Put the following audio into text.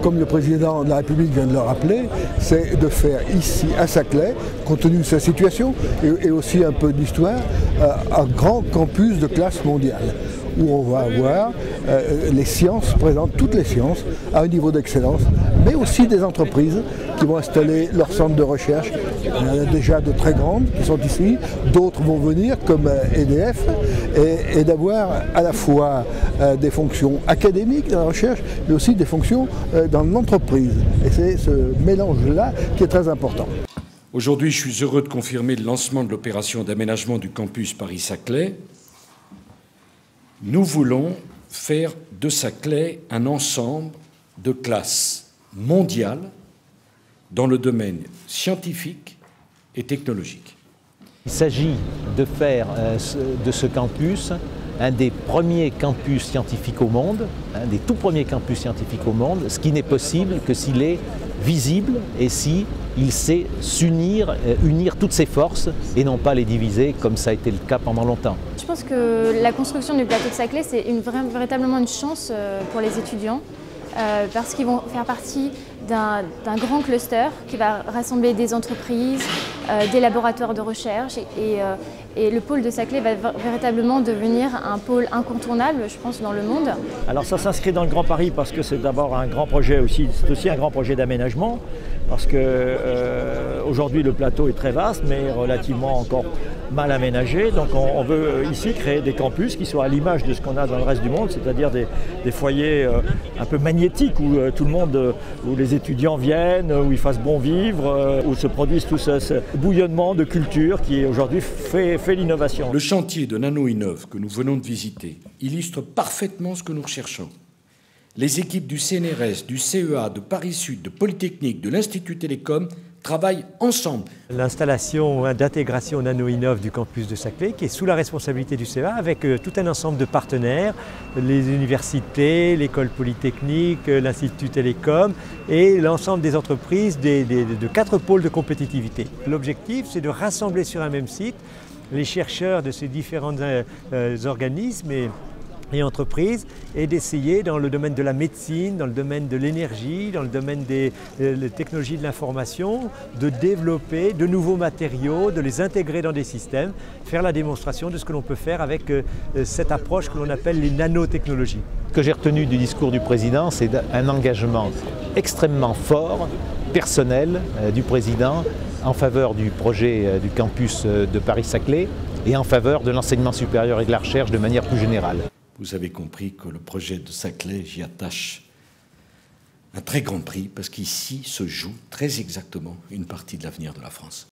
comme le président de la République vient de le rappeler, c'est de faire ici, à Saclay, compte tenu de sa situation et aussi un peu d'histoire, un grand campus de classe mondiale, où on va avoir les sciences, présentes toutes les sciences, à un niveau d'excellence, mais aussi des entreprises qui vont installer leur centre de recherche. Il y en a déjà de très grandes qui sont ici, d'autres vont venir comme EDF, et d'avoir à la fois des fonctions académiques dans la recherche, mais aussi des fonctions dans l'entreprise. Et c'est ce mélange-là qui est très important. Aujourd'hui, je suis heureux de confirmer le lancement de l'opération d'aménagement du campus Paris-Saclay. Nous voulons faire de Saclay un ensemble de classes mondiales dans le domaine scientifique et technologique. Il s'agit de faire de ce campus un des premiers campus scientifiques au monde, un des tout premiers campus scientifiques au monde, ce qui n'est possible que s'il est visible et si il sait s'unir, unir toutes ses forces et non pas les diviser comme ça a été le cas pendant longtemps. Je pense que la construction du plateau de Saclay, c'est véritablement une chance pour les étudiants parce qu'ils vont faire partie d'un grand cluster qui va rassembler des entreprises, des laboratoires de recherche et le pôle de Saclay va véritablement devenir un pôle incontournable, je pense, dans le monde. Alors ça s'inscrit dans le Grand Paris parce que c'est d'abord un grand projet aussi, c'est aussi un grand projet d'aménagement parce que aujourd'hui le plateau est très vaste mais relativement encore mal aménagé. Donc on veut ici créer des campus qui soient à l'image de ce qu'on a dans le reste du monde, c'est-à-dire des foyers un peu magnétiques où tout le monde, où les étudiants viennent, où ils fassent bon vivre, où se produisent tout ce bouillonnement de culture qui aujourd'hui fait l'innovation. Le chantier de NanoInnov que nous venons de visiter illustre parfaitement ce que nous recherchons. Les équipes du CNRS, du CEA, de Paris Sud, de Polytechnique, de l'Institut Télécom travaillent ensemble. L'installation d'intégration NanoInnov du campus de Saclay qui est sous la responsabilité du CEA avec tout un ensemble de partenaires, les universités, l'école polytechnique, l'Institut Télécom et l'ensemble des entreprises de 4 pôles de compétitivité. L'objectif, c'est de rassembler sur un même site les chercheurs de ces différents organismes et entreprises et d'essayer dans le domaine de la médecine, dans le domaine de l'énergie, dans le domaine des technologies de l'information, de développer de nouveaux matériaux, de les intégrer dans des systèmes, faire la démonstration de ce que l'on peut faire avec cette approche que l'on appelle les nanotechnologies. Ce que j'ai retenu du discours du président, c'est un engagement extrêmement fort, personnel du président en faveur du projet du campus de Paris-Saclay et en faveur de l'enseignement supérieur et de la recherche de manière plus générale. Vous avez compris que le projet de Saclay, j'y attache un très grand prix parce qu'ici se joue très exactement une partie de l'avenir de la France.